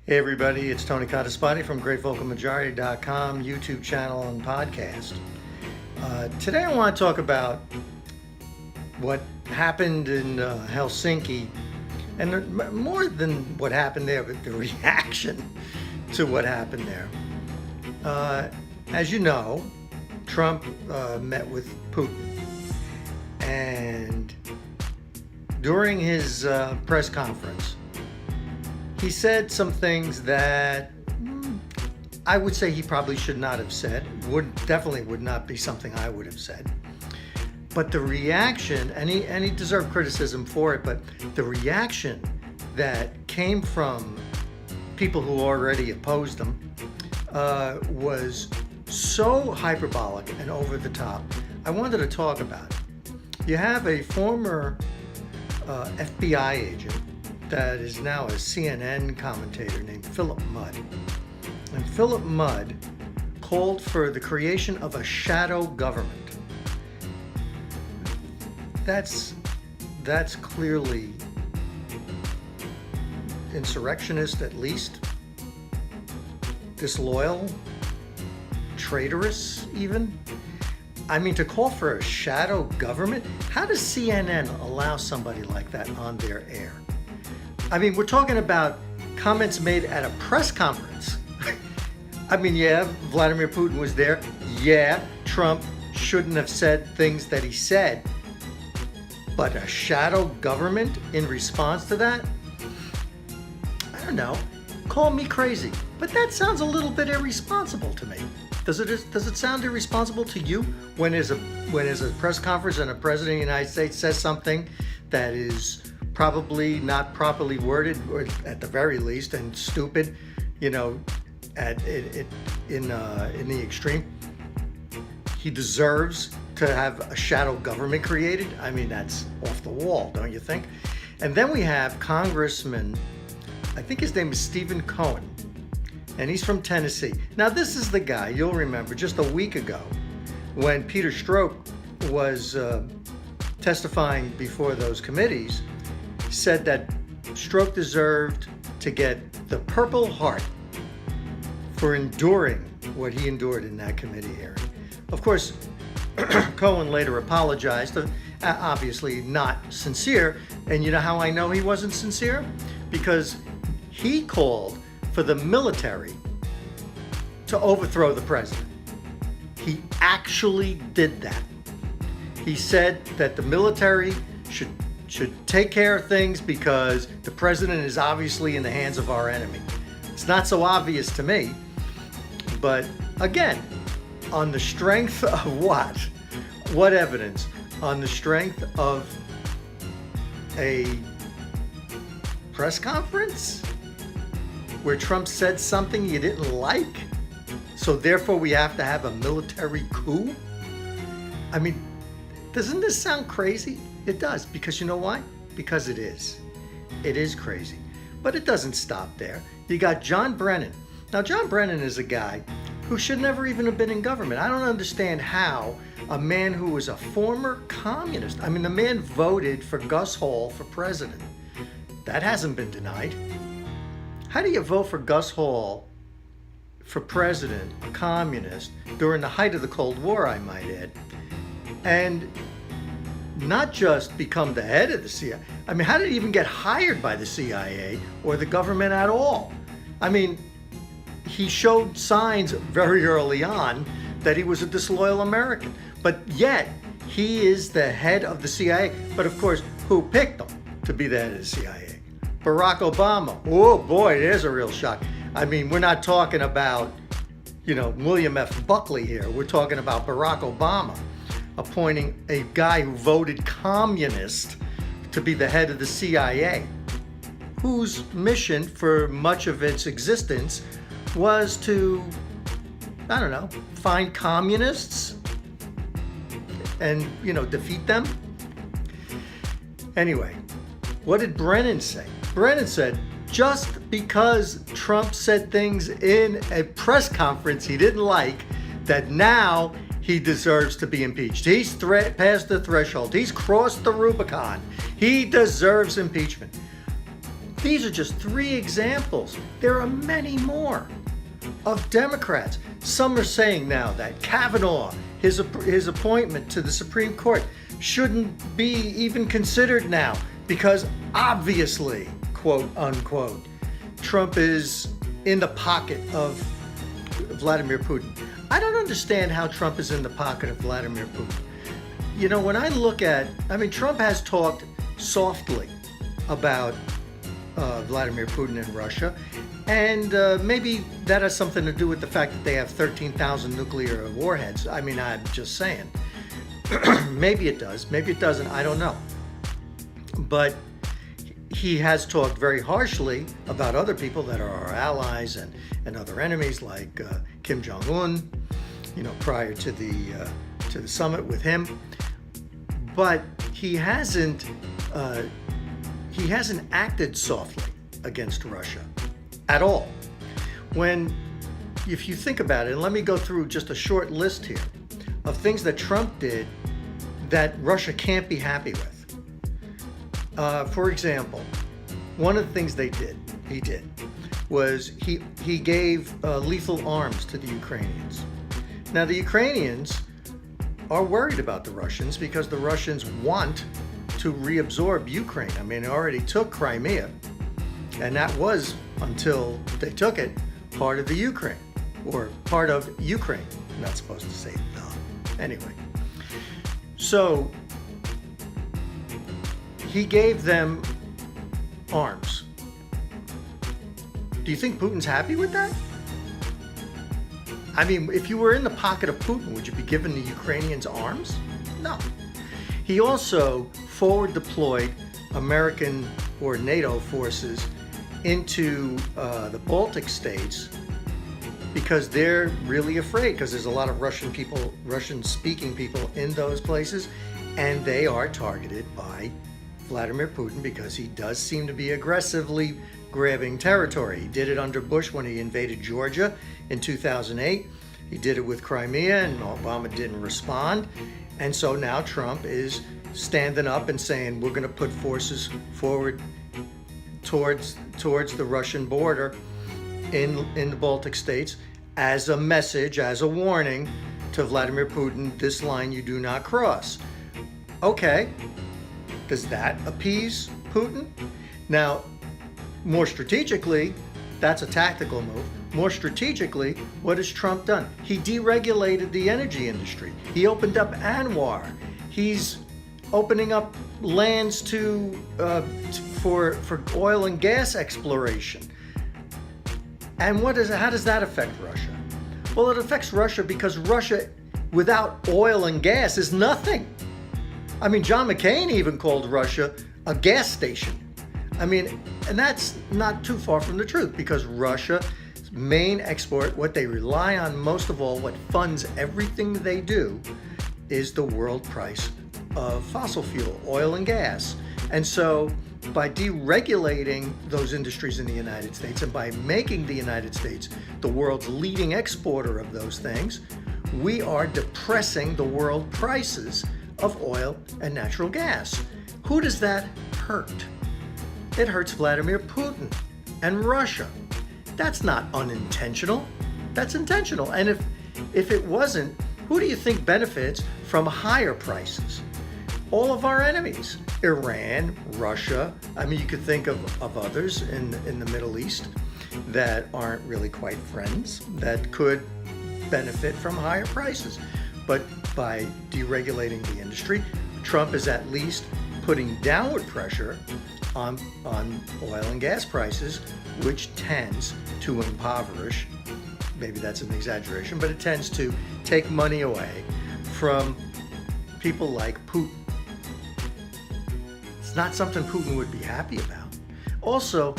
Hey everybody, it's Tony Cottaspati from GreatVocalMajority.com YouTube channel and podcast. Today I want to talk about what happened in Helsinki, and more than what happened there, but the reaction to what happened there. As you know, Trump met with Putin, and during his press conference, he said some things that I would say he probably should not have said. Definitely would not be something I would have said. But the reaction, and he deserved criticism for it, but the reaction that came from people who already opposed him was so hyperbolic and over the top. I wanted to talk about it. You have a former FBI agent that is now a CNN commentator named Philip Mudd. And Philip Mudd called for the creation of a shadow government. That's clearly insurrectionist, at least, disloyal, traitorous even. I mean, to call for a shadow government? How does CNN allow somebody like that on their air? I mean, we're talking about comments made at a press conference. I mean, yeah, Vladimir Putin was there. Yeah, Trump shouldn't have said things that he said. But a shadow government in response to that? I don't know. Call me crazy, but that sounds a little bit irresponsible to me. Does it sound irresponsible to you when there's a press conference and a president of the United States says something that is probably not properly worded, or at the very least, and stupid, you know, in the extreme? He deserves to have a shadow government created. I mean, that's off the wall, don't you think? And then we have Congressman, I think his name is Stephen Cohen, and he's from Tennessee. Now, this is the guy, you'll remember, just a week ago, when Peter Strzok was testifying before those committees, said that Strzok deserved to get the Purple Heart for enduring what he endured in that committee hearing. Of course, Cohen later apologized, obviously not sincere. And you know how I know he wasn't sincere? Because he called for the military to overthrow the president. He actually did that. He said that the military should take care of things because the president is obviously in the hands of our enemy. It's not so obvious to me, but again, on the strength of what? What evidence? On the strength of a press conference where Trump said something you didn't like, so therefore we have to have a military coup? I mean, doesn't this sound crazy? It does, because you know why? Because it is. It is crazy. But it doesn't stop there. You got John Brennan. Now, John Brennan is a guy who should never even have been in government. I don't understand how a man who was a former communist, I mean, the man voted for Gus Hall for president. That hasn't been denied. How do you vote for Gus Hall for president, a communist, during the height of the Cold War, I might add, and not just become the head of the CIA? I mean, how did he even get hired by the CIA or the government at all? I mean, he showed signs very early on that he was a disloyal American, but yet he is the head of the CIA. But of course, who picked him to be the head of the CIA? Barack Obama. Oh boy, there's a real shock. I mean, we're not talking about, you know, William F. Buckley here. We're talking about Barack Obama appointing a guy who voted communist to be the head of the CIA, whose mission for much of its existence was to, I don't know, find communists and, you know, defeat them. Anyway, what did Brennan say? Brennan said, just because Trump said things in a press conference he didn't like, that now he deserves to be impeached. He's passed the threshold. He's crossed the Rubicon. He deserves impeachment. These are just 3 examples. There are many more of Democrats. Some are saying now that Kavanaugh, his appointment to the Supreme Court, shouldn't be even considered now because obviously, quote unquote, Trump is in the pocket of Vladimir Putin. I don't understand how Trump is in the pocket of Vladimir Putin. You know, when I look at, Trump has talked softly about Vladimir Putin and Russia, and maybe that has something to do with the fact that they have 13,000 nuclear warheads. I'm just saying. Maybe it does, maybe it doesn't, I don't know. But he has talked very harshly about other people that are our allies and other enemies, like Kim Jong-un, prior to the summit with him. But he hasn't acted softly against Russia at all. If you think about it, and let me go through just a short list here of things that Trump did that Russia can't be happy with. For example, one of the things he did was he gave lethal arms to the Ukrainians. Now the Ukrainians are worried about the Russians because the Russians want to reabsorb Ukraine. They already took Crimea, and that was, until they took it, part of the Ukraine, or part of Ukraine. I'm not supposed to say the. Anyway, so he gave them arms. Do you think Putin's happy with that? If you were in the pocket of Putin, would you be giving the Ukrainians arms? No. He also forward deployed American or NATO forces into the Baltic states because they're really afraid, because there's a lot of Russian-speaking people in those places, and they are targeted by Vladimir Putin because he does seem to be aggressively grabbing territory. He did it under Bush when he invaded Georgia in 2008. He did it with Crimea, and Obama didn't respond. And so now Trump is standing up and saying, we're going to put forces forward towards the Russian border in the Baltic states as a message, as a warning to Vladimir Putin, this line you do not cross. Okay, does that appease Putin? Now, more strategically, that's a tactical move. More strategically, what has Trump done? He deregulated the energy industry. He opened up ANWR. He's opening up lands for oil and gas exploration. And how does that affect Russia? Well, it affects Russia because Russia without oil and gas is nothing. John McCain even called Russia a gas station. And that's not too far from the truth, because Russia's main export, what they rely on most of all, what funds everything they do, is the world price of fossil fuel, oil and gas. And so by deregulating those industries in the United States and by making the United States the world's leading exporter of those things, we are depressing the world prices of oil and natural gas. Who does that hurt? It hurts Vladimir Putin and Russia. That's not unintentional. That's intentional. And if it wasn't, who do you think benefits from higher prices? All of our enemies. Iran, Russia. You could think of others in the Middle East that aren't really quite friends, that could benefit from higher prices. But by deregulating the industry, Trump is at least putting downward pressure on oil and gas prices, which tends to impoverish, maybe that's an exaggeration, but it tends to take money away from people like Putin. It's not something Putin would be happy about. Also,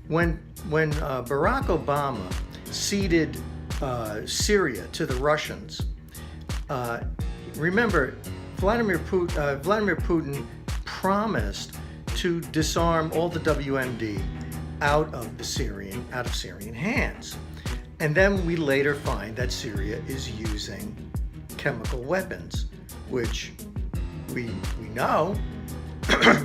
when Barack Obama ceded Syria to the Russians, remember, Vladimir Putin promised to disarm all the WMD out of Syrian hands. And then we later find that Syria is using chemical weapons, which we know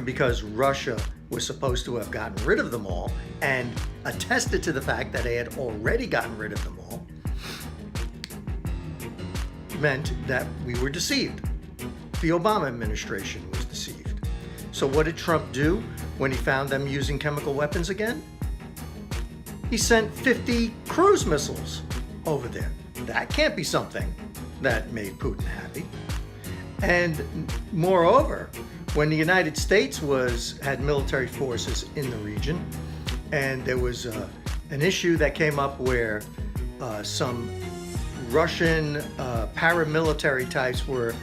because Russia was supposed to have gotten rid of them all and attested to the fact that they had already gotten rid of them all, meant that we were deceived. The Obama administration was deceived. So what did Trump do when he found them using chemical weapons again? He sent 50 cruise missiles over there. That can't be something that made Putin happy. And moreover, when the United States had military forces in the region, and there was an issue that came up where some Russian paramilitary types were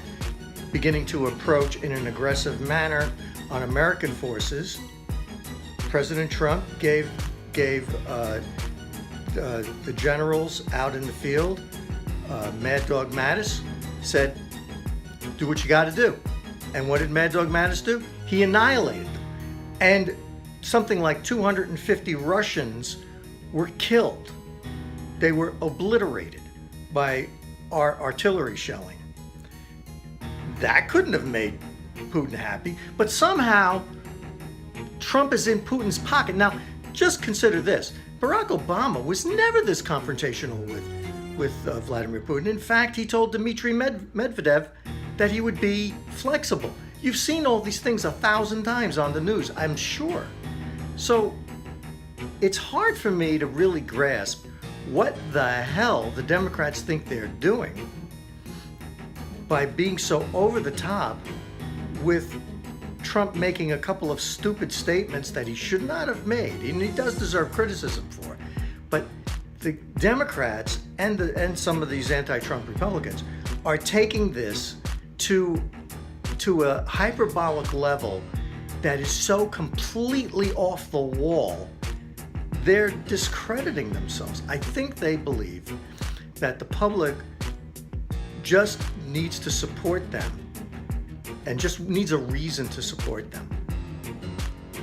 beginning to approach in an aggressive manner on American forces, President Trump gave the generals out in the field, Mad Dog Mattis, said, do what you got to do. And what did Mad Dog Mattis do? He annihilated them. And something like 250 Russians were killed. They were obliterated by our artillery shelling. That couldn't have made Putin happy, but somehow Trump is in Putin's pocket. Now, just consider this. Barack Obama was never this confrontational with Vladimir Putin. In fact, he told Dmitry Medvedev that he would be flexible. You've seen all these things 1,000 times on the news, I'm sure. So it's hard for me to really grasp what the hell the Democrats think they're doing by being so over the top with Trump making a couple of stupid statements that he should not have made, and he does deserve criticism for. But the Democrats and some of these anti-Trump Republicans are taking this to a hyperbolic level that is so completely off the wall. They're discrediting themselves. I think they believe that the public just needs to support them and just needs a reason to support them.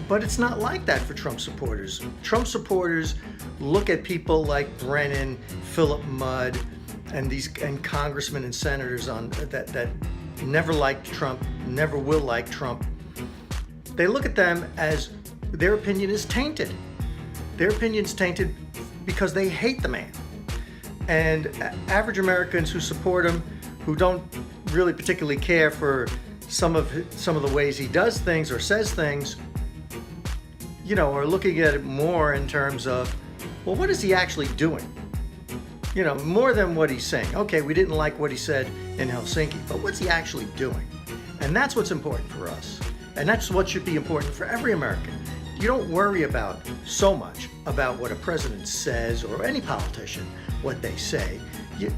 But it's not like that for Trump supporters. Trump supporters look at people like Brennan, Philip Mudd, and congressmen and senators that never liked Trump, never will like Trump. They look at them as their opinion is tainted. Their opinion's tainted because they hate the man. And average Americans who support him, who don't really particularly care for some of the ways he does things or says things, are looking at it more in terms of, well, what is he actually doing? More than what he's saying. Okay, we didn't like what he said in Helsinki, but what's he actually doing? And that's what's important for us. And that's what should be important for every American. You don't worry so much about what a president says or any politician, what they say.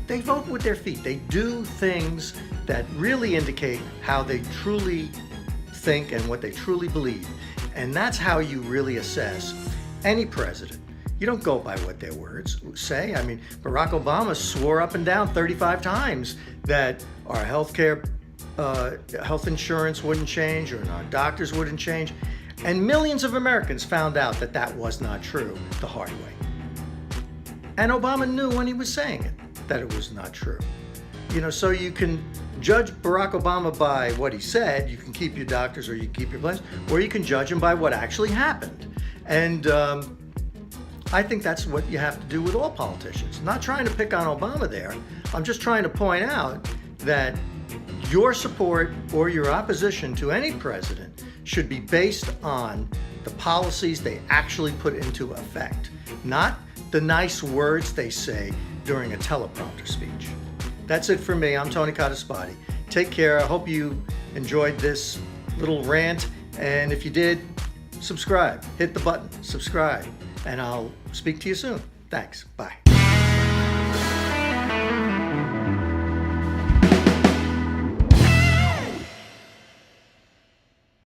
They vote with their feet. They do things that really indicate how they truly think and what they truly believe. And that's how you really assess any president. You don't go by what their words say. I mean, Barack Obama swore up and down 35 times that our health insurance wouldn't change or our doctors wouldn't change. And millions of Americans found out that that was not true the hard way. And Obama knew when he was saying it that it was not true. So you can judge Barack Obama by what he said. You can keep your doctors or you can keep your plans, or you can judge him by what actually happened. And I think that's what you have to do with all politicians. I'm not trying to pick on Obama there. I'm just trying to point out that your support or your opposition to any president should be based on the policies they actually put into effect, not the nice words they say during a teleprompter speech. That's it for me. I'm Tony Codispoti. Take care. I hope you enjoyed this little rant. And if you did, subscribe. Hit the button, subscribe. And I'll speak to you soon. Thanks. Bye.